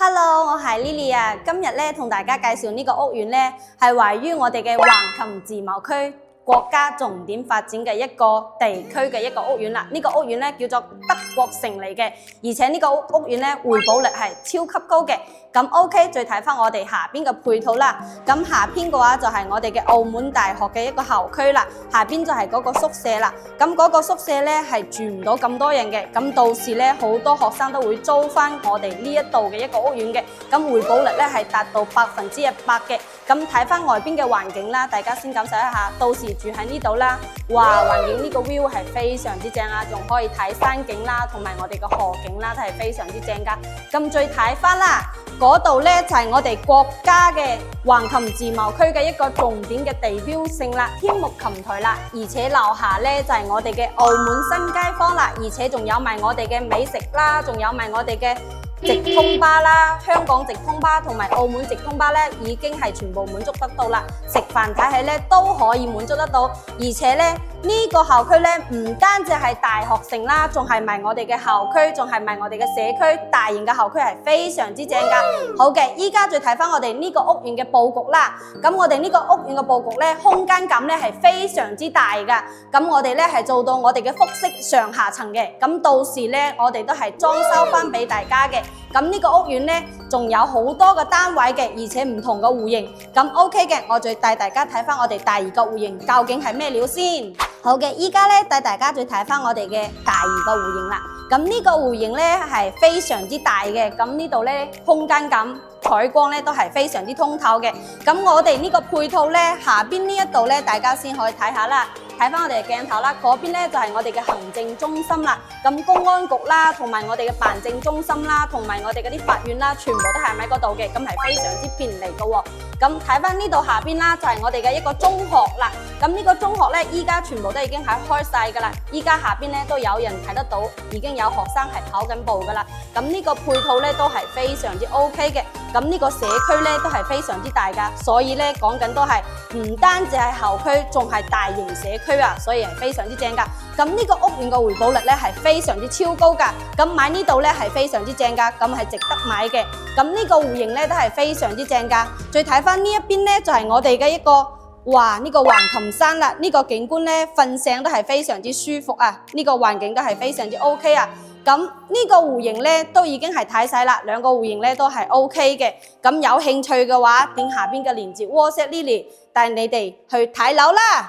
Hello， 我係 Lily 啊，今日咧同大家介紹呢個屋苑咧，係位於我哋嘅橫琴自貿區國家重點發展嘅一個地區嘅一個屋苑啦。呢個屋苑咧叫做德國城嚟嘅，而且呢個屋苑咧回報率係超級高嘅。咁 OK， 再睇翻我哋下邊嘅配套啦。咁下邊嘅話就係我哋嘅澳門大學嘅一個校區啦，下邊就係嗰個宿舍啦。咁嗰個宿舍咧係住唔到咁多人嘅，咁到時咧好多學生都會租翻我哋呢一度嘅一個屋苑嘅，咁回報率咧係達到100%嘅。咁睇翻外邊嘅環境啦，大家先感受一下，到時住喺呢度啦，哇，環境呢個 view 係非常之正啊，仲可以睇山景啦，同埋我哋嘅河景啦，都係非常之正噶。咁再睇翻啦。嗰度咧就係我哋國家嘅橫琴自貿區嘅一個重點嘅地標性啦，天目琴台啦，而且樓下咧就係我哋嘅澳門新街坊啦，而且仲有埋我哋嘅美食啦，仲有埋我哋嘅直通巴啦，香港直通巴同埋澳門直通巴咧已經係全部滿足得到啦，食飯睇戲咧都可以滿足得到，而且咧呢個校區咧唔單止係大學城啦，仲係埋我哋嘅校區，仲係埋我哋嘅社區，大型嘅校區係非常之正噶。好嘅，依家再睇翻我哋呢個屋苑嘅佈局啦。咁我哋呢個屋苑嘅佈局咧，空間感咧係非常之大噶。咁我哋咧係做到我哋嘅複式上下層嘅。咁到時咧，我哋都係裝修翻俾大家嘅。咁呢個屋苑咧，仲有好多個單位嘅，而且唔同嘅戶型。咁 OK 嘅，我再帶大家睇翻我哋第二個戶型究竟係咩料先。好嘅，依家咧帶大家再睇翻我哋嘅第二個戶型啦。咁呢個戶型咧係非常之大嘅，咁呢度咧空間感、採光咧都係非常之通透嘅。咁我哋呢個配套咧，下邊呢一度咧，大家先可以睇下啦。睇翻我哋嘅鏡頭啦，嗰邊咧就係我哋嘅行政中心啦，咁公安局啦，同埋我哋嘅辦證中心啦，同埋我哋嗰啲法院啦，全部都係喺嗰度嘅，咁係非常之便利嘅喎。咁睇翻呢度下邊啦，就係我哋嘅一個中學啦。咁呢個中學咧，依家全部都已經係開晒噶啦，依家下邊咧都有人睇得到，已經有學生係跑緊步噶啦。咁呢個配套咧都係非常之 OK 嘅。咁呢個社區咧都係非常之大噶，所以咧講緊都係唔單止係校區，仲係大型社區啊，所以係非常之正噶。咁呢個屋苑嘅回報率咧係非常之超高噶，咁買呢度咧係非常之正噶，咁係值得買嘅。咁呢個戶型咧都係非常之正噶。再睇翻呢一邊咧就係我哋嘅一個，哇，呢個橫琴山啦，呢個景觀咧瞓醒都係非常之舒服啊，呢個環境都係非常之 OK 啊。咁呢個戶型咧都已經係睇晒啦，兩個戶型咧都係 OK 嘅。咁有興趣嘅話，點下邊嘅鏈接 WhatsApp Lily 帶你哋去睇樓啦。